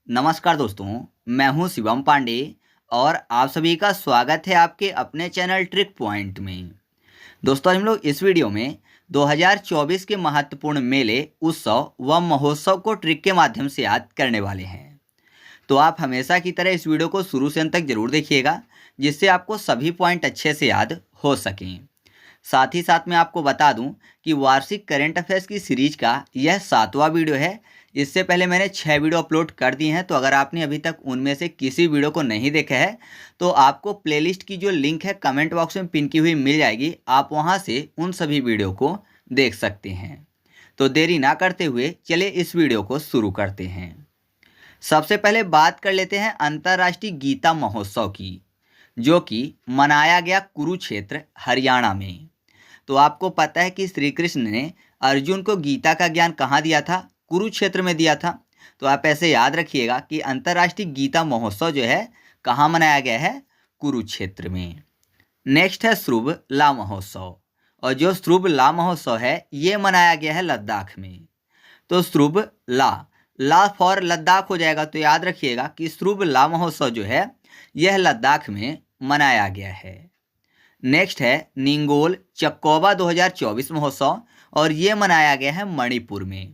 नमस्कार दोस्तों, मैं हूं शिवम पांडे और आप सभी का स्वागत है आपके अपने चैनल ट्रिक पॉइंट में। दोस्तों, हम लोग इस वीडियो में 2024 के महत्वपूर्ण मेले, उत्सव व महोत्सव को ट्रिक के माध्यम से याद करने वाले हैं। तो आप हमेशा की तरह इस वीडियो को शुरू से अंत तक जरूर देखिएगा, जिससे आपको सभी पॉइंट अच्छे से याद हो सकें। साथ ही साथ मैं आपको बता दूं कि वार्षिक करंट अफेयर्स की सीरीज का यह 7वां वीडियो है। इससे पहले मैंने 6 वीडियो अपलोड कर दिए हैं, तो अगर आपने अभी तक उनमें से किसी वीडियो को नहीं देखा है तो आपको प्लेलिस्ट की जो लिंक है कमेंट बॉक्स में पिन की हुई मिल जाएगी। आप वहां से उन सभी वीडियो को देख सकते हैं। तो देरी ना करते हुए चलिए इस वीडियो को शुरू करते हैं। सबसे पहले बात कर लेते हैं अंतर्राष्ट्रीय गीता महोत्सव की, जो कि मनाया गया कुरुक्षेत्र, हरियाणा में। तो आपको पता है कि श्री कृष्ण ने अर्जुन को गीता का ज्ञान कहाँ दिया था? कुरुक्षेत्र में दिया था। तो आप ऐसे याद रखिएगा कि अंतर्राष्ट्रीय गीता महोत्सव जो है कहाँ मनाया गया है? कुरुक्षेत्र में। नेक्स्ट है श्रुभ ला महोत्सव, और जो श्रुभ ला महोत्सव है ये मनाया गया है लद्दाख में। तो श्रुभ ला फॉर लद्दाख हो जाएगा, तो याद रखिएगा कि श्रुभ ला महोत्सव जो है यह लद्दाख में मनाया गया है। नेक्स्ट है निंगोल चक्कोबा 2024 महोत्सव, और ये मनाया गया है मणिपुर में।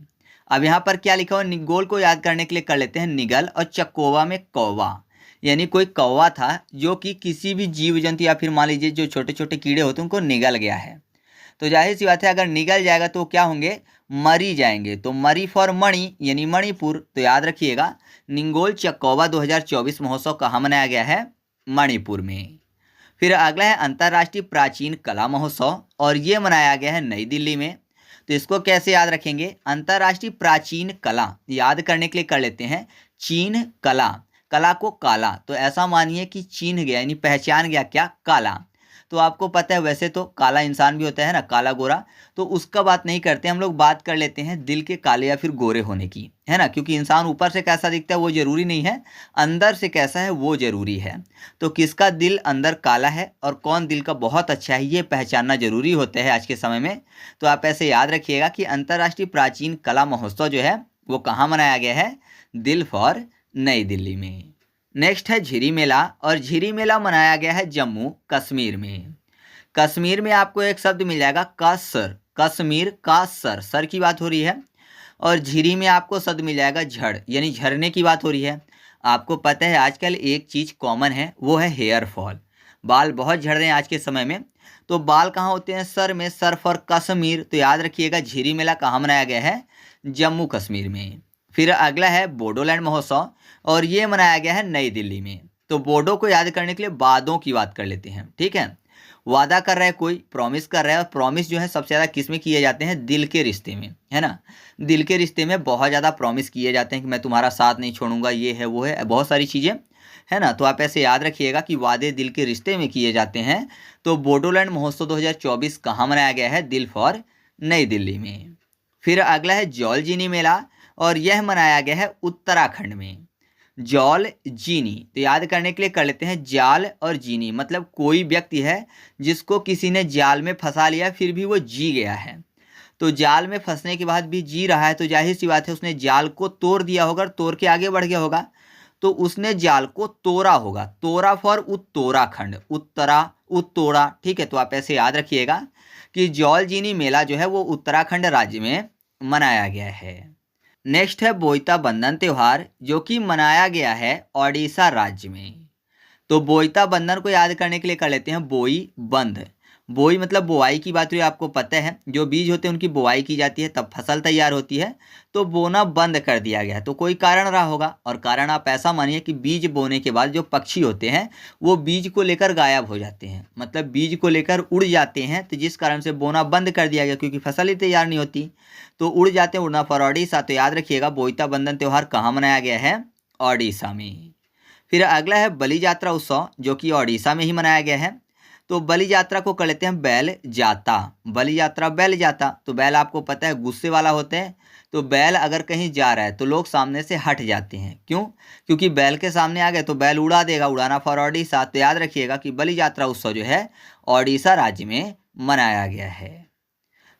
अब यहाँ पर क्या लिखा हुआ, निंगोल को याद करने के लिए कर लेते हैं निगल, और चक्कोबा में कौवा, यानी कोई कौवा था जो कि किसी भी जीव जंतु या फिर मान लीजिए जो छोटे छोटे कीड़े होते हैं उनको निगल गया है। तो जाहिर सी बात है अगर निगल जाएगा तो क्या होंगे? मरी जाएंगे। तो मरी फॉर मणि यानी मणिपुर। तो याद रखिएगा निंगोल चक्कोबा 2024 महोत्सव कहाँ मनाया गया है? मणिपुर में। फिर अगला है अंतर्राष्ट्रीय प्राचीन कला महोत्सव, और ये मनाया गया है नई दिल्ली में। तो इसको कैसे याद रखेंगे? अंतर्राष्ट्रीय प्राचीन कला याद करने के लिए कर लेते हैं चीन कला, कला को काला। तो ऐसा मानिए कि चीन गया यानी पहचान गया क्या? काला। तो आपको पता है वैसे तो काला इंसान भी होता है ना, काला गोरा, तो उसका बात नहीं करते हम लोग, बात कर लेते हैं दिल के काले या फिर गोरे होने की, है ना। क्योंकि इंसान ऊपर से कैसा दिखता है वो जरूरी नहीं है, अंदर से कैसा है वो जरूरी है। तो किसका दिल अंदर काला है और कौन दिल का बहुत अच्छा है ये पहचानना जरूरी होता है आज के समय में। तो आप ऐसे याद रखिएगा कि अंतर्राष्ट्रीय प्राचीन कला महोत्सव जो है वो कहाँ मनाया गया है? दिल फॉर नई दिल्ली में। नेक्स्ट है झिरी मेला, और झिरी मेला मनाया गया है जम्मू कश्मीर में। कश्मीर में आपको एक शब्द मिल जाएगा कसर, कश्मीर का सर, सर की बात हो रही है। और झिरी में आपको शब्द मिल जाएगा झड़, यानी झरने की बात हो रही है। आपको पता है आजकल एक चीज़ कॉमन है, वो है हेयर फॉल। बाल बहुत झड़ रहे हैं आज के समय में। तो बाल कहाँ होते हैं? सर में, सर फॉर कश्मीर। तो याद रखिएगा झिरी मेला कहाँ मनाया गया है? जम्मू कश्मीर में। फिर अगला है बोडोलैंड महोत्सव, और ये मनाया गया है नई दिल्ली में। तो बोडो को याद करने के लिए वादों की बात कर लेते हैं, ठीक है। वादा कर रहा है कोई, प्रॉमिस कर रहा है, और प्रॉमिस जो है सबसे ज़्यादा किस में किए जाते हैं? दिल के रिश्ते में, है ना। दिल के रिश्ते में बहुत ज़्यादा प्रॉमिस किए जाते हैं कि मैं तुम्हारा साथ नहीं छोड़ूंगा, ये है वो है, बहुत सारी चीज़ें, है ना। तो आप ऐसे याद रखिएगा कि वादे दिल के रिश्ते में किए जाते हैं। तो बोडोलैंड महोत्सव 2024 कहाँ मनाया गया है? दिल फॉर नई दिल्ली में। फिर अगला है जौल जीनी मेला, और यह मनाया गया है उत्तराखंड में। जौल जीनी, तो याद करने के लिए कर लेते हैं जाल और जीनी, मतलब कोई व्यक्ति है जिसको किसी ने जाल में फंसा लिया फिर भी वो जी गया है। तो जाल में फंसने के बाद भी जी रहा है, तो जाहिर सी बात है उसने जाल को तोड़ दिया होगा, तोड़ के आगे बढ़ गया होगा। तो उसने जाल को तोड़ा होगा, तोड़ा फॉर उत्तराखंड, उत्तरा उत्तोड़ा, ठीक है। तो आप ऐसे याद रखिएगा कि जौल जीनी मेला जो है वो उत्तराखंड राज्य में मनाया गया है। नेक्स्ट है बोईता बंधन त्योहार, जो कि मनाया गया है ओडिशा राज्य में। तो बोईता बंधन को याद करने के लिए कर लेते हैं बोई बंध। बोई मतलब बुआई की बात हुई, आपको पता है जो बीज होते हैं उनकी बुआई की जाती है तब फसल तैयार होती है। तो बोना बंद कर दिया गया, तो कोई कारण रहा होगा, और कारण आप ऐसा मानिए कि बीज बोने के बाद जो पक्षी होते हैं वो बीज को लेकर गायब हो जाते हैं, मतलब बीज को लेकर उड़ जाते हैं। तो जिस कारण से बोना बंद कर दिया गया, क्योंकि फसल ही तैयार नहीं होती, तो उड़ जाते हैं, उड़ना फॉर ओडिशा। तो याद रखिएगा बोईता बंधन त्यौहार कहाँ मनाया गया है? ओडिशा में। फिर अगला है बलि यात्रा उत्सव, जो कि ओडिशा में ही मनाया गया है। तो बलि यात्रा को कर लेते हैं बैल जाता, बलि यात्रा बैल जाता। तो बैल आपको पता है गुस्से वाला होता है, तो बैल अगर कहीं जा रहा है तो लोग सामने से हट जाते हैं। क्यों? क्योंकि बैल के सामने आ गए तो बैल उड़ा देगा, उड़ाना फॉर ओडिशा। तो याद रखिएगा कि बलि यात्रा उत्सव जो है ओडिशा राज्य में मनाया गया है।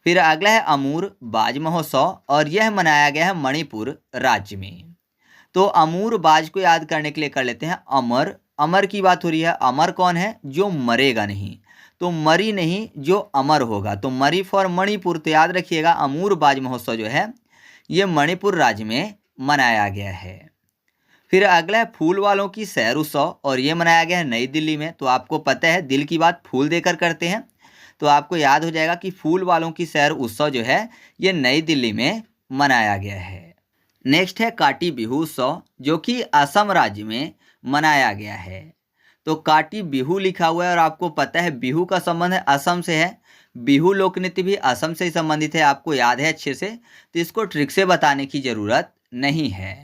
फिर अगला है अमूर बाज महोत्सव, और यह मनाया गया है मणिपुर राज्य में। तो अमूर बाज को याद करने के लिए कर लेते हैं अमर। अमर की बात हो रही है, अमर कौन है? जो मरेगा नहीं, तो मरी नहीं जो अमर होगा, तो मरी फॉर मणिपुर। तो याद रखिएगा अमूर बाज महोत्सव जो है ये मणिपुर राज्य में मनाया गया है। फिर अगला है फूल वालों की सैर उत्सव, और ये मनाया गया है नई दिल्ली में। तो आपको पता है दिल की बात फूल देकर करते हैं, तो आपको याद हो जाएगा कि फूल वालों की सैर उत्सव जो है ये नई दिल्ली में मनाया गया है। नेक्स्ट है काटी बिहू उत्सव, जो कि असम राज्य में मनाया गया है। तो काटी बिहू लिखा हुआ है और आपको पता है बिहू का संबंध है असम से है, बिहू लोक नृत्य भी असम से ही संबंधित है, आपको याद है अच्छे से, तो इसको ट्रिक से बताने की जरूरत नहीं है।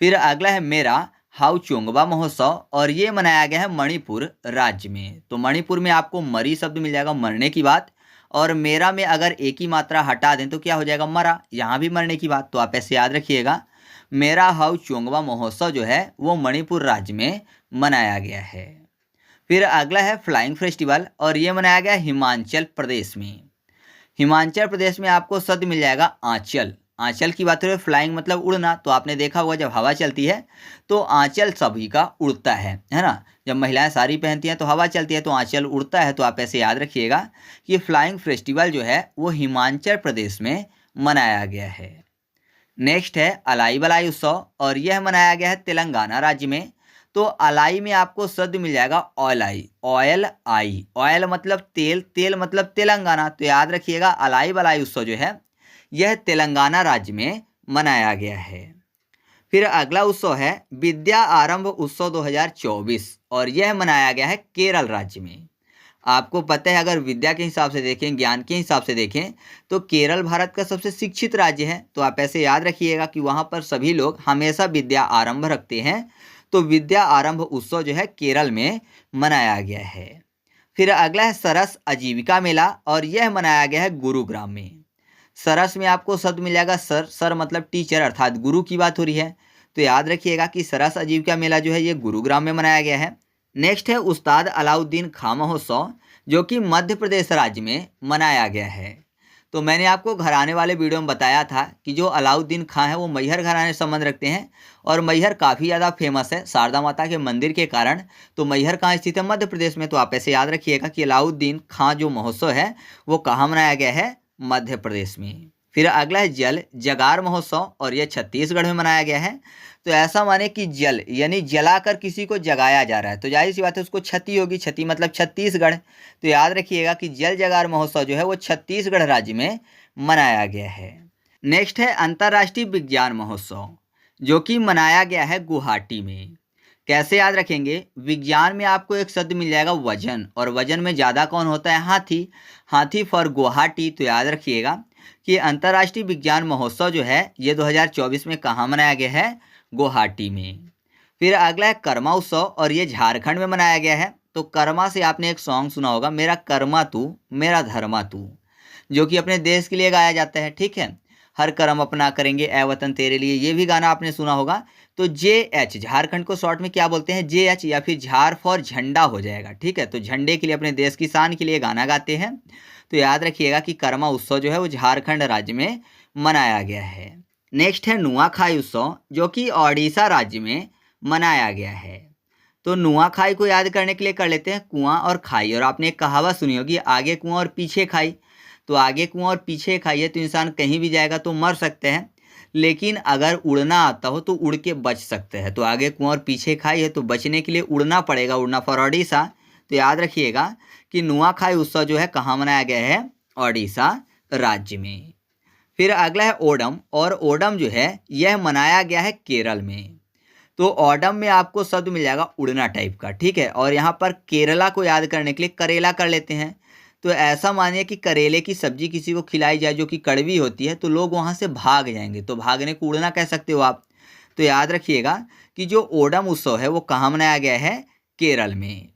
फिर अगला है मेरा हाउ चोंगबा महोत्सव, और ये मनाया गया है मणिपुर राज्य में। तो मणिपुर में आपको मरी शब्द मिल जाएगा मरने की बात, और मेरा में अगर एक ही मात्रा हटा दें तो क्या हो जाएगा? मरा। यहाँ भी मरने की बात, तो आप ऐसे याद रखिएगा मेरा हाउ चोंगबा महोत्सव जो है वो मणिपुर राज्य में मनाया गया है। फिर अगला है फ्लाइंग फेस्टिवल, और ये मनाया गया हिमाचल प्रदेश में। हिमाचल प्रदेश में आपको शब्द मिल जाएगा आंचल। आंचल की बात करें, फ्लाइंग मतलब उड़ना, तो आपने देखा होगा जब हवा चलती है तो आंचल सभी का उड़ता है ना। जब महिलाएं साड़ी पहनती हैं तो हवा चलती है तो आंचल उड़ता है, तो आप ऐसे याद रखिएगा कि फ्लाइंग फेस्टिवल जो है वो हिमाचल प्रदेश में मनाया गया है। नेक्स्ट है अलाई बलाई उत्सव, और यह मनाया गया है तेलंगाना राज्य में। तो अलाई में आपको शब्द मिल जाएगा oil I. Oil I, oil मतलब तेल, तेल मतलब तेलंगाना, तो याद रखिएगा अलाई बलाई उत्सव जो है यह तेलंगाना राज्य में मनाया गया है। फिर अगला उत्सव है विद्या आरंभ उत्सव 2024, और यह मनाया गया है केरल राज्य में। आपको पता है अगर विद्या के हिसाब से देखें, ज्ञान के हिसाब से देखें, तो केरल भारत का सबसे शिक्षित राज्य है, तो आप ऐसे याद रखिएगा कि वहाँ पर सभी लोग हमेशा विद्या आरंभ रखते हैं। तो विद्या आरंभ उत्सव जो है केरल में मनाया गया है। फिर अगला है सरस आजीविका मेला, और यह मनाया गया है गुरुग्राम में। सरस में आपको शब्द मिल जाएगा सर। सर मतलब टीचर अर्थात गुरु की बात हो रही है, तो याद रखिएगा कि सरस आजीविका मेला जो है ये गुरुग्राम में मनाया गया है। नेक्स्ट है उस्ताद अलाउद्दीन खां महोत्सव, जो कि मध्य प्रदेश राज्य में मनाया गया है। तो मैंने आपको घराने वाले वीडियो में बताया था कि जो अलाउद्दीन खां है वो मैहर घराने से संबंध रखते हैं, और मैहर काफ़ी ज़्यादा फेमस है शारदा माता के मंदिर के कारण। तो मैहर कहाँ स्थित है? मध्य प्रदेश में। तो आप ऐसे याद रखिएगा कि अलाउद्दीन खां जो महोत्सव है वो कहाँ मनाया गया है? मध्य प्रदेश में। फिर अगला है जल जगार महोत्सव, और यह छत्तीसगढ़ में मनाया गया है। तो ऐसा माने कि जल यानी जलाकर किसी को जगाया जा रहा है, तो जाहिर सी बात है उसको क्षति होगी, क्षति मतलब छत्तीसगढ़। तो याद रखिएगा कि जल जगार महोत्सव जो है वो छत्तीसगढ़ राज्य में मनाया गया है। नेक्स्ट है अंतर्राष्ट्रीय विज्ञान महोत्सव, जो कि मनाया गया है गुवाहाटी में। कैसे याद रखेंगे? विज्ञान में आपको एक शब्द मिल जाएगा वजन, और वजन में ज़्यादा कौन होता है? हाथी। हाथी फॉर गुवाहाटी। तो याद रखिएगा कि अंतर्राष्ट्रीय विज्ञान महोत्सव जो है ये 2024 में कहाँ मनाया गया है? गुवाहाटी में। फिर अगला है कर्मा उत्सव, और ये झारखंड में मनाया गया है। तो कर्मा से आपने एक सॉन्ग सुना होगा, मेरा कर्मा तू मेरा धर्मा तू, जो कि अपने देश के लिए गाया जाता है, ठीक है। हर कर्म अपना करेंगे ए वतन तेरे लिए, ये भी गाना आपने सुना होगा। तो JH झारखंड को शॉर्ट में क्या बोलते हैं? JH, या फिर झार फॉर झंडा हो जाएगा, ठीक है। तो झंडे के लिए, अपने देश की शान के लिए गाना गाते हैं। तो याद रखिएगा कि कर्मा उत्सव जो है वो झारखंड राज्य में मनाया गया है। नेक्स्ट है नुआखाई उत्सव, जो कि ओडिशा राज्य में मनाया गया है। तो नुआखाई को याद करने के लिए कर लेते हैं कुआं और खाई, और आपने एक कहावत सुनी होगी, आगे कुआं और पीछे खाई। तो आगे कुआं और पीछे खाई है तो इंसान कहीं भी जाएगा तो मर सकते हैं, लेकिन अगर उड़ना आता हो तो उड़ के बच सकते हैं। तो आगे कुआं और पीछे खाई है तो बचने के लिए उड़ना पड़ेगा, उड़ना फॉर ओडिशा। तो याद रखिएगा कि नुआखाई उत्सव जो है कहाँ मनाया गया है? ओडिशा राज्य में। फिर अगला है ओडम, और ओडम जो है यह मनाया गया है केरल में। तो ओडम में आपको शब्द मिल जाएगा उड़ना टाइप का, ठीक है। और यहाँ पर केरला को याद करने के लिए करेला कर लेते हैं। तो ऐसा मानिए कि करेले की सब्जी किसी को खिलाई जाए जो कि कड़वी होती है, तो लोग वहाँ से भाग जाएंगे, तो भागने को उड़ना कह सकते हो आप। तो याद रखिएगा कि जो ओडम उत्सव है वो कहाँ मनाया गया है? केरल में।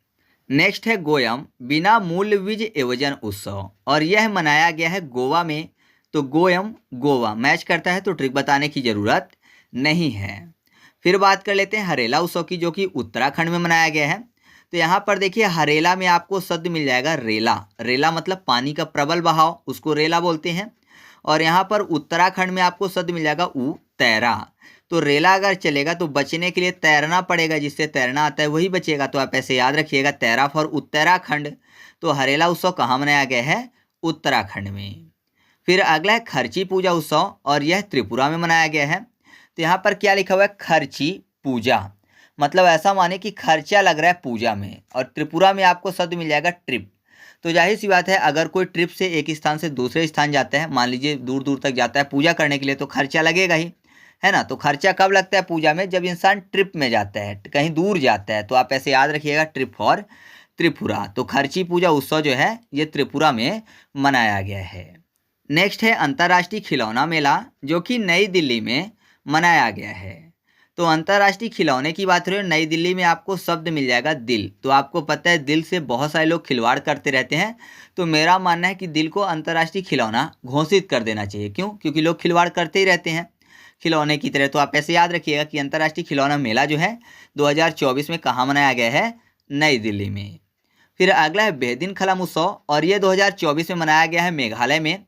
नेक्स्ट है गोयम बिना मूल्य विज एवजन उत्सव, और यह मनाया गया है गोवा में। तो गोयम गोवा मैच करता है, तो ट्रिक बताने की ज़रूरत नहीं है। फिर बात कर लेते हैं हरेला उत्सव की, जो कि उत्तराखंड में मनाया गया है। तो यहाँ पर देखिए हरेला में आपको शब्द मिल जाएगा रेला। रेला मतलब पानी का प्रबल बहाव, उसको रेला बोलते हैं। और यहाँ पर उत्तराखंड में आपको शब्द मिल जाएगा तैरा। तो रेला अगर चलेगा तो बचने के लिए तैरना पड़ेगा, जिससे तैरना आता है वही बचेगा। तो आप ऐसे याद रखिएगा। तैरा फॉर उत्तराखंड, तो हरेला उत्सव कहाँ मनाया गया है? उत्तराखंड में। फिर अगला है खर्ची पूजा उत्सव, और यह त्रिपुरा में मनाया गया है। तो यहाँ पर क्या लिखा हुआ है? खर्ची पूजा, मतलब ऐसा माने कि खर्चा लग रहा है पूजा में। और त्रिपुरा में आपको शब्द मिल जाएगा ट्रिप। तो जाहिर सी बात है, अगर कोई ट्रिप से एक स्थान से दूसरे स्थान जाता है, मान लीजिए दूर दूर तक जाता है पूजा करने के लिए, तो खर्चा लगेगा ही, है ना। तो खर्चा कब लगता है पूजा में? जब इंसान ट्रिप में जाता है, कहीं दूर जाता है। तो आप ऐसे याद रखिएगा, ट्रिप फॉर त्रिपुरा। तो खर्ची पूजा उत्सव जो है ये त्रिपुरा में मनाया गया है। नेक्स्ट है अंतर्राष्ट्रीय खिलौना मेला, जो कि नई दिल्ली में मनाया गया है। तो अंतर्राष्ट्रीय खिलौने की बात हो रही है, नई दिल्ली में आपको शब्द मिल जाएगा दिल। तो आपको पता है दिल से बहुत सारे लोग खिलवाड़ करते रहते हैं। तो मेरा मानना है कि दिल को अंतर्राष्ट्रीय खिलौना घोषित कर देना चाहिए। क्यों? क्योंकि लोग खिलवाड़ करते ही रहते हैं खिलौने की तरह। तो आप ऐसे याद रखिएगा कि अंतर्राष्ट्रीय खिलौना मेला जो है 2024 में कहाँ मनाया गया है? नई दिल्ली में। फिर अगला है बेहदीन खलम उत्सव, और ये 2024 में मनाया गया है मेघालय में।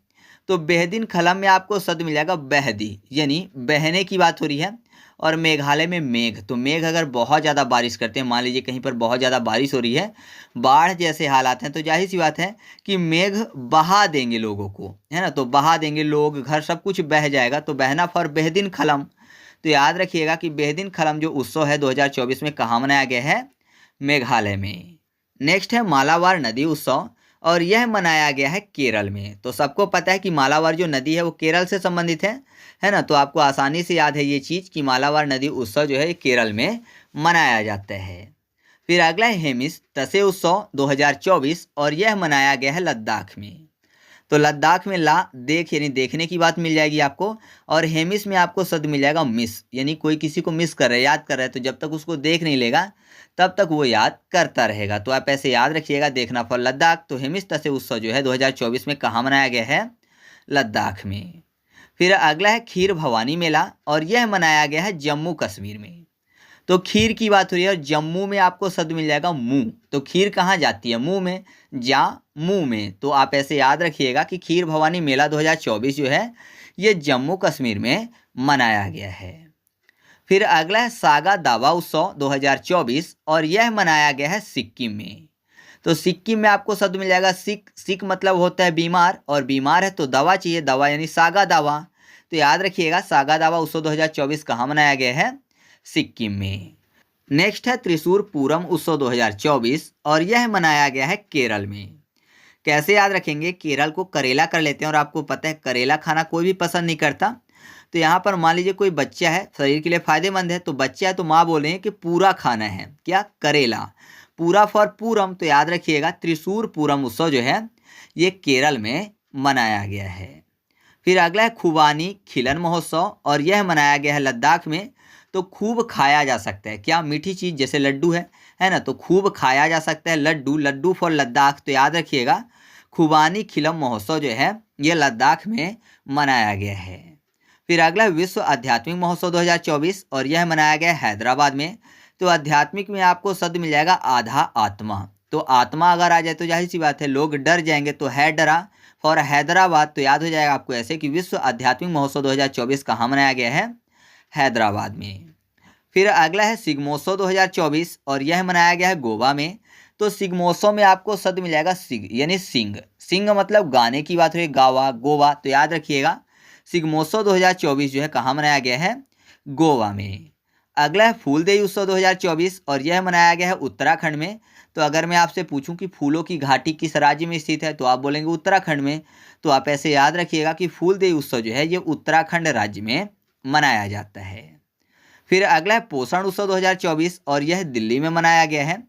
तो बेहदीन खलम में आपको शब्द मिल जाएगा बहदी, यानी बहने की बात हो रही है। और मेघालय में मेघ, तो मेघ अगर बहुत ज़्यादा बारिश करते हैं, मान लीजिए कहीं पर बहुत ज़्यादा बारिश हो रही है, बाढ़ जैसे हालात हैं, तो जाहिर सी बात है कि मेघ बहा देंगे लोगों को, है ना। तो बहा देंगे लोग, घर, सब कुछ बह जाएगा। तो बहना फॉर बेहदीन खलम। तो याद रखिएगा कि बेहदीन खलम जो उत्सव है 2024 में कहाँ मनाया गया है? मेघालय में। नेक्स्ट है मालाबार नदी उत्सव, और यह मनाया गया है केरल में। तो सबको पता है कि मालाबार जो नदी है वो केरल से संबंधित है ना। तो आपको आसानी से याद है ये चीज़ कि मालाबार नदी उत्सव जो है केरल में मनाया जाता है। फिर अगला है हेमिस तसे उत्सव 2024, और यह मनाया गया है लद्दाख में। तो लद्दाख में ला देख यानी देखने की बात मिल जाएगी आपको, और हेमिस में आपको शब्द मिल जाएगा मिस, यानी कोई किसी को मिस कर रहा है, याद कर रहा है। तो जब तक उसको देख नहीं लेगा तब तक वो याद करता रहेगा। तो आप ऐसे याद रखिएगा, देखना फॉर लद्दाख। तो हेमिस तसे उत्सव जो है 2024 में कहाँ मनाया गया है? लद्दाख में। फिर अगला है खीर भवानी मेला, और यह मनाया गया है जम्मू कश्मीर में। तो खीर की बात हो रही है, और जम्मू में आपको शब्द मिल जाएगा मुंह। तो खीर कहाँ जाती है? मुंह में, जा मुंह में। तो आप ऐसे याद रखिएगा कि खीर भवानी मेला 2024 जो है ये जम्मू कश्मीर में मनाया गया है। फिर अगला है सागा दावा उत्सव 2024, और यह मनाया गया है सिक्किम में। तो सिक्किम में आपको शब्द मिल जाएगा सिक। सिक मतलब होता है बीमार, और बीमार है तो दवा चाहिए, दवा यानी सागा दावा। तो याद रखिएगा सागा दावा उत्सव 2024 कहाँ मनाया गया है? सिक्किम में। नेक्स्ट है त्रिशूर पूरम उत्सव 2024, और यह मनाया गया है केरल में। कैसे याद रखेंगे? केरल को करेला कर लेते हैं, और आपको पता है करेला खाना कोई भी पसंद नहीं करता। तो यहाँ पर मान लीजिए कोई बच्चा है, शरीर के लिए फायदेमंद है, तो बच्चा है तो माँ बोल रही है कि पूरा खाना है, क्या? करेला। पूरा फॉर पूरम। तो याद रखिएगा त्रिशूर पूरम उत्सव जो है ये केरल में मनाया गया है। फिर अगला है खुबानी खिलन महोत्सव, और यह मनाया गया है लद्दाख में। तो खूब खाया जा सकता है, क्या? मीठी चीज़ जैसे लड्डू है ना। तो खूब खाया जा सकता है लड्डू, लड्डू फॉर लद्दाख। तो याद रखिएगा खुबानी खिलम महोत्सव जो है ये लद्दाख में मनाया गया है। फिर अगला विश्व आध्यात्मिक महोत्सव 2024, और यह मनाया गया है हैदराबाद में। तो आध्यात्मिक में आपको शब्द मिल जाएगा आधा आत्मा। तो आत्मा अगर आ जाए तो जाहिर सी बात है लोग डर जाएंगे, तो है डरा फॉर हैदराबाद। तो याद हो जाएगा आपको ऐसे कि विश्व आध्यात्मिक महोत्सव 2024 कहाँ मनाया गया है? हैदराबाद में। फिर अगला है सिग्मोत्सव 2024, और यह मनाया गया है गोवा में। तो सिग्मोत्सव में आपको शब्द मिल जाएगा सिग, यानी सिंग। सिंग मतलब गाने की बात हुई, गावा, गोवा। तो याद रखिएगा सिग्मोत्सव 2024 जो है कहाँ मनाया गया है? गोवा में। अगला है फूलदेई उत्सव 2024, और यह मनाया गया है उत्तराखंड में। तो अगर मैं आपसे पूछूं कि फूलों की घाटी किस राज्य में स्थित है, तो आप बोलेंगे उत्तराखंड में। तो आप ऐसे याद रखिएगा कि फूलदेई उत्सव जो है ये उत्तराखंड राज्य में मनाया जाता है। फिर अगला है पोषण उत्सव 2024, और यह दिल्ली में मनाया गया है।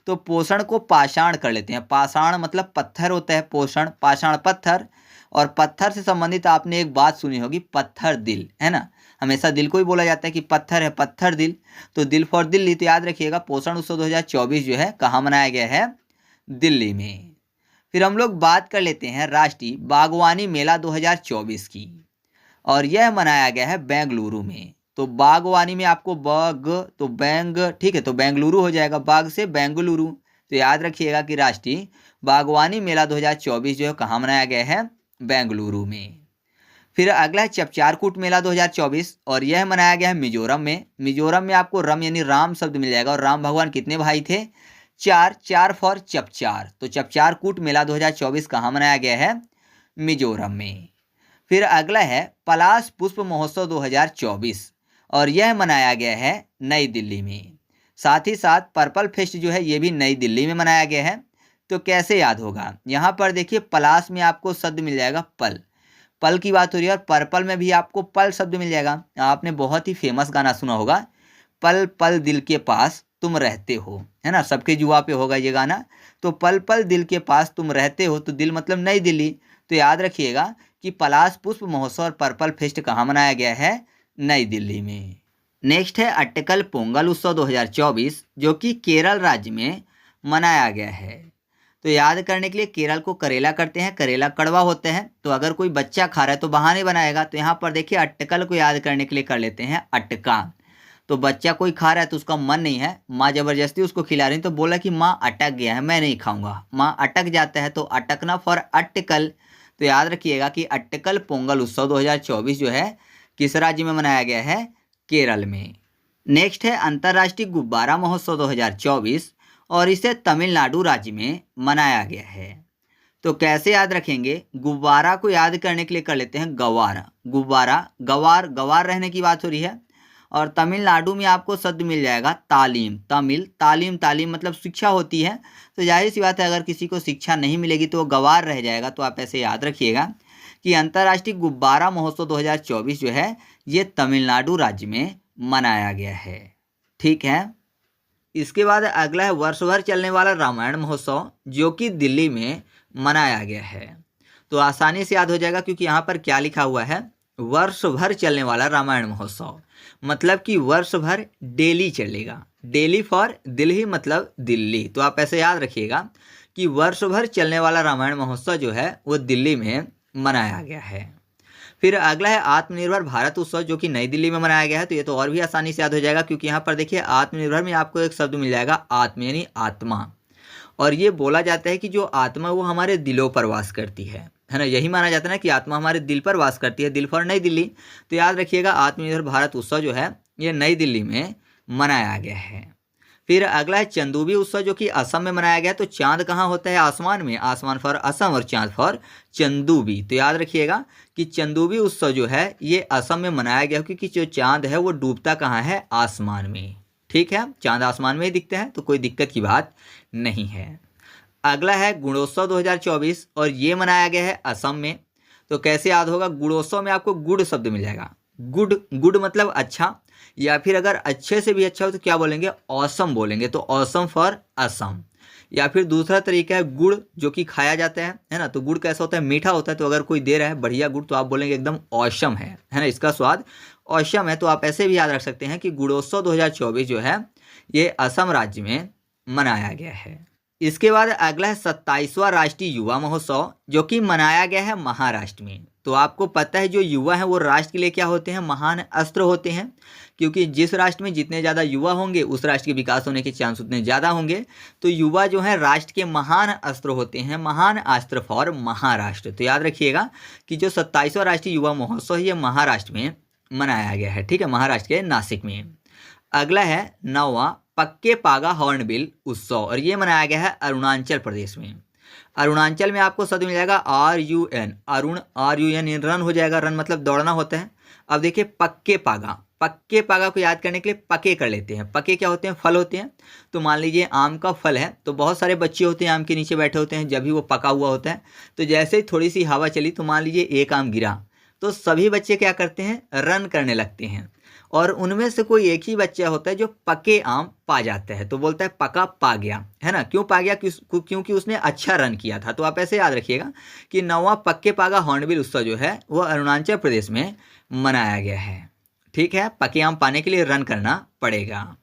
तो पोषण को पाषाण कर लेते हैं। पाषाण मतलब पत्थर होता है, पोषण पाषाण पत्थर। और पत्थर से संबंधित आपने एक बात सुनी होगी, पत्थर दिल, है ना। हमेशा दिल को ही बोला जाता है कि पत्थर है, पत्थर दिल। तो दिल फॉर दिल्ली। तो याद रखिएगा पोषण उत्सव 2024 जो है कहाँ मनाया गया है? दिल्ली में। फिर हम लोग बात कर लेते हैं राष्ट्रीय बागवानी मेला 2024 की, और यह मनाया गया है बेंगलुरु में। तो बागवानी में आपको बाग तो बैंग, ठीक है, तो बेंगलुरु हो जाएगा, बाग से बेंगलुरु। तो याद रखिएगा कि राष्ट्रीय बागवानी मेला 2024 जो है कहाँ मनाया गया है? बेंगलुरु में। फिर अगला है चपचारकूट मेला 2024 और यह मनाया गया है मिजोरम में। मिजोरम में आपको रम यानी राम शब्द मिल जाएगा और राम भगवान कितने भाई थे? चार, चार फॉर चपचार। तो चपचारकूट मेला 2024 कहाँ मनाया गया है? मिजोरम में। फिर अगला है पलाश पुष्प महोत्सव 2024 और यह मनाया गया है नई दिल्ली में। साथ ही साथ पर्पल फेस्ट जो है ये भी नई दिल्ली में मनाया गया है। तो कैसे याद होगा? यहाँ पर देखिए पलाश में आपको शब्द मिल जाएगा पल, पल की बात हो रही है, और पर्पल में भी आपको पल शब्द मिल जाएगा। आपने बहुत ही फेमस गाना सुना होगा, पल पल दिल के पास तुम रहते हो, है ना, सबके जुआ पे होगा ये गाना। तो पल पल दिल के पास तुम रहते हो, तो दिल मतलब नई दिल्ली। तो याद रखिएगा कि पलाश पुष्प महोत्सव और पर्पल फेस्ट कहाँ मनाया गया है? नई दिल्ली में। नेक्स्ट है अट्टकल पोंगल उत्सव 2024 जो कि केरल राज्य में मनाया गया है। तो याद करने के लिए केरल को करेला करते हैं, करेला कड़वा होते हैं, तो अगर कोई बच्चा खा रहा है तो बहाने बनाएगा। तो यहाँ पर देखिए अट्टकल को याद करने के लिए कर लेते हैं अटका। तो बच्चा कोई खा रहा है तो उसका मन नहीं है, माँ जबरदस्ती उसको खिला रही, तो बोला कि माँ अटक गया है, मैं नहीं खाऊंगा। माँ अटक जाता है तो अटकना फॉर अट्टकल। तो याद रखिएगा कि अट्टकल पोंगल उत्सव 2024 जो है किस राज्य में मनाया गया है? केरल में। नेक्स्ट है अंतर्राष्ट्रीय गुब्बारा महोत्सव 2024 और इसे तमिलनाडु राज्य में मनाया गया है। तो कैसे याद रखेंगे? गुब्बारा को याद करने के लिए कर लेते हैं गवार। गुब्बारा गवार, गवार रहने की बात हो रही है। और तमिलनाडु में आपको शब्द मिल जाएगा तालीम, तमिल तालीम, तालीम मतलब शिक्षा होती है। तो जाहिर सी बात है अगर किसी को शिक्षा नहीं मिलेगी तो वो गवार रह जाएगा। तो आप ऐसे याद रखिएगा कि अंतर्राष्ट्रीय गुब्बारा महोत्सव 2024 जो है ये तमिलनाडु राज्य में मनाया गया है। ठीक है। इसके बाद अगला है वर्ष भर चलने वाला रामायण महोत्सव जो कि दिल्ली में मनाया गया है। तो आसानी से याद हो जाएगा क्योंकि यहाँ पर क्या लिखा हुआ है? वर्ष भर चलने वाला रामायण महोत्सव, मतलब कि वर्ष भर डेली चलेगा। डेली फॉर दिल्ली मतलब दिल्ली। तो आप ऐसे याद रखिएगा कि वर्ष भर चलने वाला रामायण महोत्सव जो है वो दिल्ली में मनाया गया है। फिर अगला है आत्मनिर्भर भारत उत्सव जो कि नई दिल्ली में मनाया गया है। तो ये तो और भी आसानी से याद हो जाएगा क्योंकि यहाँ पर देखिए आत्मनिर्भर में आपको एक शब्द मिल जाएगा आत्म यानी आत्मा। और ये बोला जाता है कि जो आत्मा वो हमारे दिलों पर वास करती है ना, यही माना जाता है ना कि आत्मा हमारे दिल पर वास करती है, दिल फॉर नई दिल्ली। तो याद रखिएगा आत्मनिर्भर भारत उत्सव जो है ये नई दिल्ली में मनाया गया है। फिर अगला है चंदूबी उत्सव जो कि असम में मनाया गया है। तो चांद कहाँ होता है? आसमान में, आसमान फॉर असम और चांद फॉर चंदूबी। तो याद रखिएगा कि चंदूबी उत्सव जो है ये असम में मनाया गया क्योंकि जो चांद है वो डूबता कहाँ है? आसमान में। ठीक है, चांद आसमान में ही दिखते हैं तो कोई दिक्कत की बात नहीं है। अगला है गुणोत्सव 2024 और ये मनाया गया है असम में। तो कैसे याद होगा? गुणोत्सव में आपको गुड शब्द मिल जाएगा। गुड, गुड मतलब अच्छा, या फिर अगर अच्छे से भी अच्छा हो तो क्या बोलेंगे? ऑसम बोलेंगे। तो ऑसम फॉर असम। या फिर दूसरा तरीका है गुड़ जो कि खाया जाता है ना। तो गुड़ कैसा होता है? मीठा होता है। तो अगर कोई दे रहा है बढ़िया गुड़ तो आप बोलेंगे एकदम ऑसम है ना, इसका स्वाद ऑसम है। तो आप ऐसे भी याद रख सकते हैं कि गुणोत्सव 2024 जो है ये असम राज्य में मनाया गया है। इसके बाद अगला है 27वां राष्ट्रीय युवा महोत्सव जो कि मनाया गया है महाराष्ट्र में। तो आपको पता है जो युवा हैं वो राष्ट्र के लिए क्या होते हैं? महान अस्त्र होते हैं, क्योंकि जिस राष्ट्र में जितने ज़्यादा युवा होंगे उस राष्ट्र के विकास होने के चांस उतने ज़्यादा होंगे। तो युवा जो है राष्ट्र के महान अस्त्र होते हैं, महान अस्त्र फॉर महाराष्ट्र। तो याद रखिएगा कि जो 27वां राष्ट्रीय युवा महोत्सव है ये महाराष्ट्र में मनाया गया है। ठीक है, महाराष्ट्र के नासिक में। अगला है 9वां पक्के पागा हॉर्नबिल उत्सव और ये मनाया गया है अरुणाचल प्रदेश में। अरुणाचल में आपको शब्द मिल जाएगा RUN, अरुण, RUN रन हो जाएगा। रन मतलब दौड़ना होता है। अब देखिए पक्के पागा, पक्के पागा को याद करने के लिए पके कर लेते हैं। पके क्या होते हैं? फल होते हैं। तो मान लीजिए आम का फल है तो बहुत सारे बच्चे होते हैं आम के नीचे बैठे होते हैं जब भी वो पका हुआ होता है। तो जैसे ही थोड़ी सी हवा चली तो मान लीजिए एक आम गिरा तो सभी बच्चे क्या करते हैं? रन करने लगते हैं। और उनमें से कोई एक ही बच्चा होता है जो पके आम पा जाता है तो बोलता है पका पा गया, है ना। क्यों पा गया? क्योंकि उसने अच्छा रन किया था। तो आप ऐसे याद रखिएगा कि 9वां पक्के पागा हॉर्नबिल उत्सव जो है वो अरुणाचल प्रदेश में मनाया गया है। ठीक है, पके आम पाने के लिए रन करना पड़ेगा।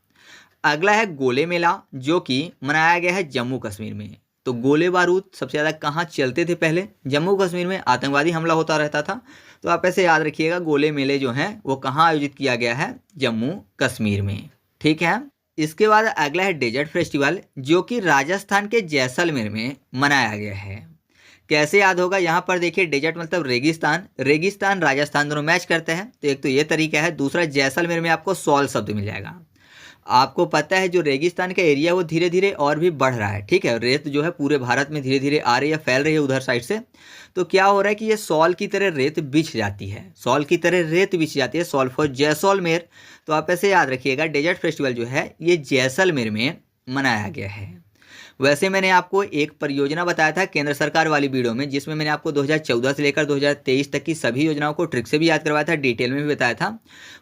अगला है गोले मेला जो कि मनाया गया है जम्मू कश्मीर में। तो गोले बारूद सबसे ज़्यादा कहाँ चलते थे? पहले जम्मू कश्मीर में आतंकवादी हमला होता रहता था। तो आप ऐसे याद रखिएगा गोले मेले जो हैं वो कहाँ आयोजित किया गया है? जम्मू कश्मीर में। ठीक है। इसके बाद अगला है डेजर्ट फेस्टिवल जो कि राजस्थान के जैसलमेर में मनाया गया है। कैसे याद होगा, यहाँ पर देखिए डेजर्ट मतलब रेगिस्तान, रेगिस्तान राजस्थान दोनों मैच करते हैं, तो एक तो ये तरीका है। दूसरा जैसलमेर में आपको सॉल शब्द मिल जाएगा। आपको पता है जो रेगिस्तान का एरिया वो धीरे धीरे और भी बढ़ रहा है, ठीक है, रेत जो है पूरे भारत में धीरे धीरे आ रही है, फैल रही है उधर साइड से। तो क्या हो रहा है कि ये सॉल की तरह रेत बिछ जाती है, सॉल की तरह रेत बिछ जाती है, सॉल फॉर जैसलमेर। तो आप ऐसे याद रखिएगा, डेजर्ट फेस्टिवल जो है ये जैसलमेर में मनाया गया है। वैसे मैंने आपको एक परियोजना बताया था केंद्र सरकार वाली वीडियो में, जिसमें मैंने आपको 2014 से लेकर 2023 तक की सभी योजनाओं को ट्रिक से भी याद करवाया था, डिटेल में भी बताया था।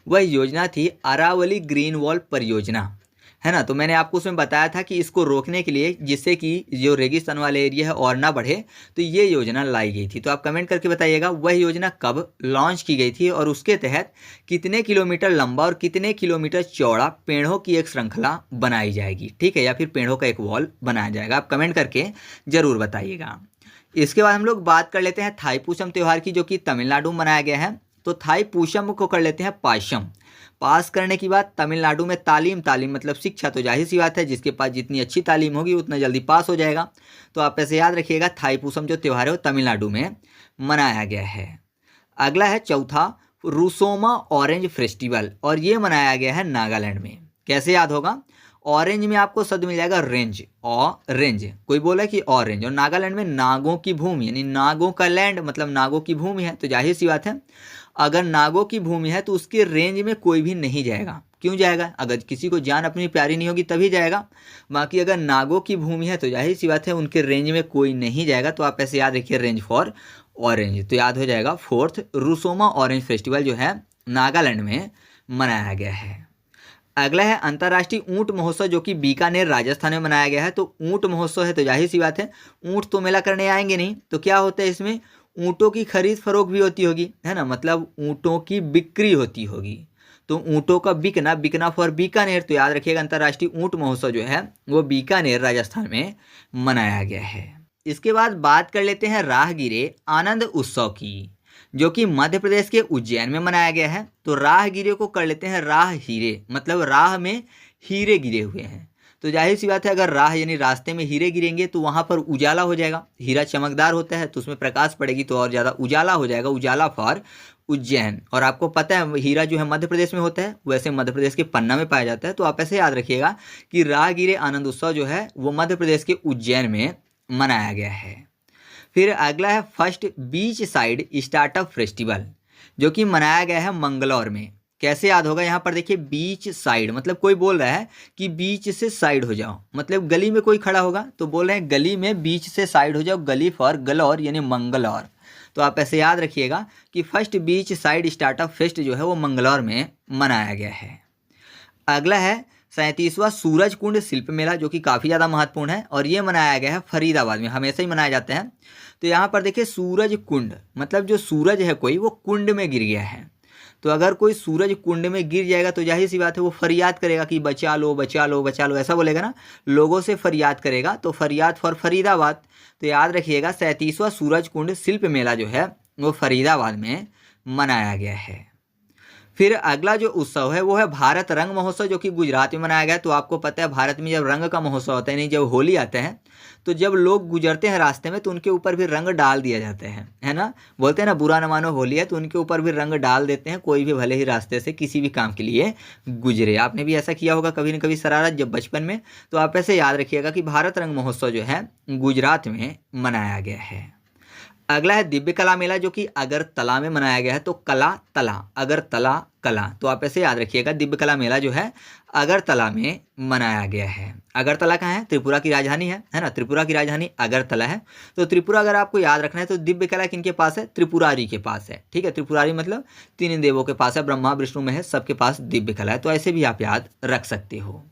वह योजना थी अरावली ग्रीन वॉल परियोजना, है ना। तो मैंने आपको उसमें बताया था कि इसको रोकने के लिए, जिससे कि जो रेगिस्तान वाले एरिया है और ना बढ़े, तो ये योजना लाई गई थी। तो आप कमेंट करके बताइएगा वह योजना कब लॉन्च की गई थी और उसके तहत कितने किलोमीटर लंबा और कितने किलोमीटर चौड़ा पेड़ों की एक श्रृंखला बनाई जाएगी, ठीक है, या फिर पेड़ों का एक वॉल बनाया जाएगा। आप कमेंट करके जरूर बताइएगा। इसके बाद हम लोग बात कर लेते हैं थाईपुसम त्यौहार की, जो कि तमिलनाडु में मनाया गया है। तो थाईपुसम को कर लेते हैं पाशम। पास करने की बात, तमिलनाडु में तालीम मतलब शिक्षा, तो जाहिर सी बात है जिसके पास जितनी अच्छी तालीम होगी उतना जल्दी पास हो जाएगा। तो आप ऐसे याद रखिएगा, थाईपुसम जो त्यौहार है वो तमिलनाडु में मनाया गया है। अगला है चौथा रुसोमा ऑरेंज फेस्टिवल, और ये मनाया गया है नागालैंड में। कैसे याद होगा, ऑरेंज में आपको शब्द मिल जाएगा रेंज, ऑरेंज, कोई बोला कि ऑरेंज, और नागालैंड में नागों की भूमि, यानी नागों का लैंड मतलब नागों की भूमि है। तो जाहिर सी बात है अगर नागों की भूमि है तो उसके रेंज में कोई भी नहीं जाएगा। क्यों जाएगा, अगर किसी को जान अपनी प्यारी नहीं होगी तभी जाएगा। बाकी अगर नागों की भूमि है तो जाहिर सी बात है उनके रेंज में कोई नहीं जाएगा। तो आप ऐसे याद रखिए, रेंज फॉर ऑरेंज, तो याद हो जाएगा फोर्थ रुसोमा ऑरेंज फेस्टिवल जो है नागालैंड में मनाया गया है। अगला है अंतर्राष्ट्रीय ऊंट महोत्सव, जो कि बीकानेर राजस्थान में मनाया गया है। तो ऊंट महोत्सव है तो जाहिर सी बात है ऊंट तो मेला करने आएंगे नहीं, तो क्या होता है इसमें ऊँटों की खरीद फरोख्त भी होती होगी, है ना, मतलब ऊँटों की बिक्री होती होगी। तो ऊँटों का बिकना फॉर बीकानेर। तो याद रखिएगा अंतर्राष्ट्रीय ऊँट महोत्सव जो है वो बीकानेर राजस्थान में मनाया गया है। इसके बाद बात कर लेते हैं राहगीरे आनंद उत्सव की, जो कि मध्य प्रदेश के उज्जैन में मनाया गया है। तो राहगीरे को कर लेते हैं राह हीरे, मतलब राह में हीरे गिरे हुए हैं। तो जाहिर सी बात है अगर राह यानी रास्ते में हीरे गिरेंगे तो वहाँ पर उजाला हो जाएगा, हीरा चमकदार होता है तो उसमें प्रकाश पड़ेगी तो और ज़्यादा उजाला हो जाएगा, उजाला फॉर उज्जैन। और आपको पता है हीरा जो है मध्य प्रदेश में होता है, वैसे मध्य प्रदेश के पन्ना में पाया जाता है। तो आप ऐसे याद रखिएगा कि राहगीरे आनंद उत्सव जो है वो मध्य प्रदेश के उज्जैन में मनाया गया है। फिर अगला है first beach side startup festival, जो कि मनाया गया है मंगलौर में। कैसे याद होगा, यहाँ पर देखिए बीच साइड मतलब कोई बोल रहा है कि बीच से साइड हो जाओ, मतलब गली में कोई खड़ा होगा तो बोल रहे हैं गली में बीच से साइड हो जाओ, गली फॉर गलौर यानी मंगलौर। तो आप ऐसे याद रखिएगा कि first beach side startup fest जो है वो मंगलौर में मनाया गया है। अगला है 37वां सूरज कुंड शिल्प मेला, जो कि काफ़ी ज़्यादा महत्वपूर्ण है और ये मनाया गया है फरीदाबाद में, हमेशा ही मनाए जाते हैं। तो यहाँ पर देखिए सूरज कुंड मतलब जो सूरज है कोई वो कुंड में गिर गया है। तो अगर कोई सूरज कुंड में गिर जाएगा तो जाहिर सी बात है वो फरियाद करेगा कि बचा लो बचा लो बचा लो, ऐसा बोलेगा ना, लोगों से फरियाद करेगा। तो फरियाद फॉर फरीदाबाद। तो याद रखिएगा 37वां सूरज कुंड शिल्प मेला जो है वो फरीदाबाद में मनाया गया है। फिर अगला जो उत्सव है वो है भारत रंग महोत्सव, जो कि गुजरात में मनाया गया है। तो आपको पता है भारत में जब रंग का महोत्सव होता है, नहीं जब होली आता है तो जब लोग गुजरते हैं रास्ते में तो उनके ऊपर भी रंग डाल दिया जाता है ना, बोलते हैं ना बुरा न मानो होली है, तो उनके ऊपर भी रंग डाल देते हैं, कोई भी भले ही रास्ते से किसी भी काम के लिए गुजरे। आपने भी ऐसा किया होगा कभी न कभी शरारत जब बचपन में। तो आप ऐसे याद रखिएगा कि भारत रंग महोत्सव जो है गुजरात में मनाया गया है। अगला है दिव्य कला मेला, जो कि अगरतला में मनाया गया है। तो कला तला, अगरतला कला, तो आप ऐसे याद रखिएगा दिव्य कला मेला जो है अगरतला में मनाया गया है। अगरतला कहाँ है, त्रिपुरा की राजधानी है ना, त्रिपुरा की राजधानी अगरतला है। तो त्रिपुरा अगर आपको याद रखना है तो दिव्य कला किनके पास है, त्रिपुरारी के पास है, ठीक है। त्रिपुरारी मतलब 3 देवों के पास है, ब्रह्मा विष्णु महेश सबके पास दिव्य कला है। तो ऐसे भी आप याद रख सकते हो।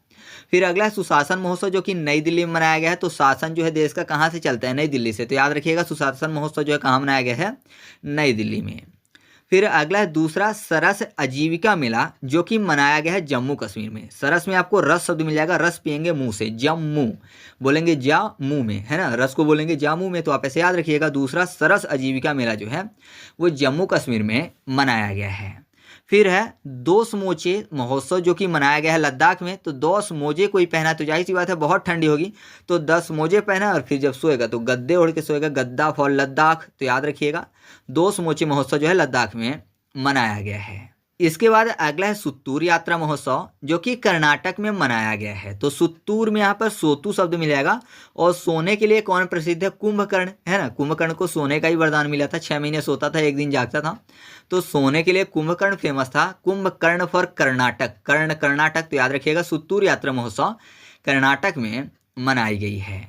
फिर अगला है सुशासन महोत्सव, जो कि नई दिल्ली में मनाया गया है। तो शासन जो है देश का कहाँ से चलता है, नई दिल्ली से। तो याद रखिएगा सुशासन महोत्सव जो है कहाँ मनाया गया है, नई दिल्ली में। फिर अगला है दूसरा सरस आजीविका मेला, जो कि मनाया गया है जम्मू कश्मीर में। सरस में आपको रस शब्द मिल जाएगा, रस पियेंगे मुंह से, जम्मू बोलेंगे जा मुंह में, है ना, रस को बोलेंगे जा मुंह में। तो आप ऐसे याद रखिएगा दूसरा सरस आजीविका मेला जो है वो जम्मू कश्मीर में मनाया गया है। फिर है दोस मोचे महोत्सव जो कि मनाया गया है लद्दाख में। तो 10 मोजे कोई पहना तो जाहिर सी बात है बहुत ठंडी होगी, तो 10 मोजे पहना और फिर जब सोएगा तो गद्दे ओढ़ के सोएगा, गद्दा फॉर लद्दाख। तो याद रखिएगा दोस मोचे महोत्सव जो है लद्दाख में मनाया गया है। इसके बाद अगला है सुत्तूर यात्रा महोत्सव जो कि कर्नाटक में मनाया गया है। तो सुत्तूर में यहाँ पर सोतू शब्द मिलेगा। और सोने के लिए कौन प्रसिद्ध है? कुंभकर्ण, है ना। कुंभकर्ण को सोने का ही वरदान मिला था, 6 महीने सोता था, एक दिन जागता था। तो सोने के लिए कुंभकर्ण फेमस था। कुंभकर्ण फॉर कर्नाटक, कर्ण कर्नाटक। तो याद रखिएगा सुत्तूर यात्रा महोत्सव कर्नाटक में मनाई गई है।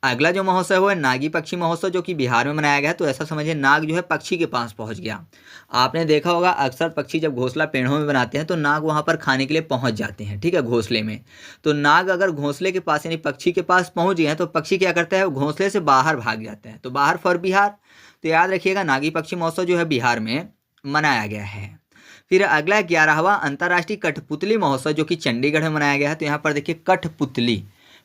अगला जो महोत्सव है वो है नागी पक्षी महोत्सव जो कि बिहार में मनाया गया है। तो ऐसा समझिए नाग जो है पक्षी के पास पहुंच गया। आपने देखा होगा अक्सर पक्षी जब घोंसला पेड़ों में बनाते हैं तो नाग वहां पर खाने के लिए पहुंच जाते हैं, ठीक है, घोंसले में। तो नाग अगर घोंसले के पास यानी पक्षी के पास पहुंच गए हैं तो पक्षी क्या करता है? घोंसले से बाहर भाग जाता है। तो बाहर फॉर बिहार। तो याद रखिएगा नागी पक्षी महोत्सव जो है बिहार में मनाया गया है। फिर अगला 11वां अंतर्राष्ट्रीय कठपुतली महोत्सव जो कि चंडीगढ़ में मनाया गया है। तो यहाँ पर देखिए कठपुतली,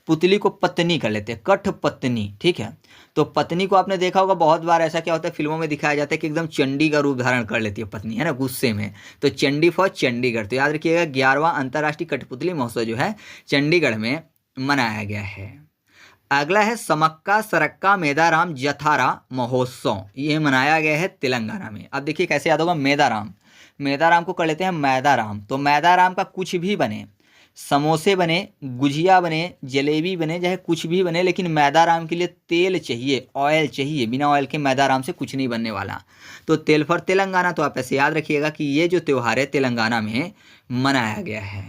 पुतली को पत्नी कर लेते हैं, कठपत्नी, ठीक है। तो पत्नी को आपने देखा होगा बहुत बार ऐसा क्या होता है फिल्मों में दिखाया जाता है कि एकदम चंडी का रूप धारण कर लेती है पत्नी, है ना, गुस्से में। तो चंडी फॉर चंडीगढ़। तो याद रखिएगा 11वां अंतर्राष्ट्रीय कठपुतली महोत्सव जो है चंडीगढ़ में मनाया गया है। अगला है समक्का सरक्का मेदाराम जथारा महोत्सव, ये मनाया गया है तेलंगाना में। अब देखिए कैसे याद होगा, मेदाराम, मेदाराम को कर लेते हैं मैदाराम। तो मैदाराम का कुछ भी बने, समोसे बने, गुजिया बने, जलेबी बने, चाहे कुछ भी बने, लेकिन मैदाराम के लिए तेल चाहिए, ऑयल चाहिए। बिना ऑयल के मैदाराम से कुछ नहीं बनने वाला। तो तेल फॉर तेलंगाना। तो आप ऐसे याद रखिएगा कि ये जो त्यौहार है तेलंगाना में मनाया गया है।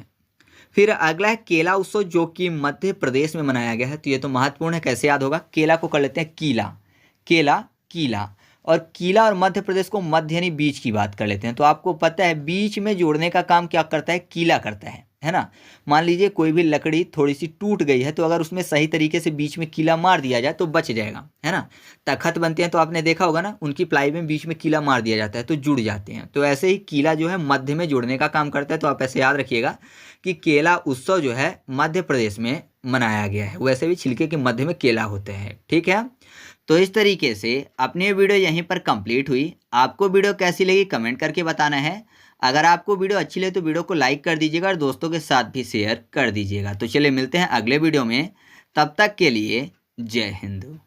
फिर अगला है केला उत्सव जो कि मध्य प्रदेश में मनाया गया है। तो ये तो महत्वपूर्ण है, कैसे याद होगा? केला को कर लेते हैं कीला, केला कीला। और कीला और मध्य प्रदेश को मध्य यानी बीच की बात कर लेते हैं। तो आपको पता है बीच में जोड़ने का काम क्या करता है? कीला करता है ना। मान लीजिए कोई भी लकड़ी थोड़ी सी टूट गई है तो अगर उसमें सही तरीके से बीच में कीला मार दिया जाए तो बच जाएगा, है ना। तखत बनते हैं तो आपने देखा होगा ना, उनकी प्लाई में बीच में कीला मार दिया जाता है तो जुड़ जाते हैं। तो ऐसे ही कीला जो है मध्य में जोड़ने का काम करता है। तो आप ऐसे याद रखिएगा कि केला उत्सव जो है मध्य प्रदेश में मनाया गया है। वैसे भी छिलके के मध्य में केला होते हैं, ठीक है। तो इस तरीके से अपनी वीडियो यहीं पर कंप्लीट हुई। आपको वीडियो कैसी लगी कमेंट करके बताना है। अगर आपको वीडियो अच्छी लगे तो वीडियो को लाइक कर दीजिएगा और दोस्तों के साथ भी शेयर कर दीजिएगा। तो चलिए मिलते हैं अगले वीडियो में, तब तक के लिए जय हिंद।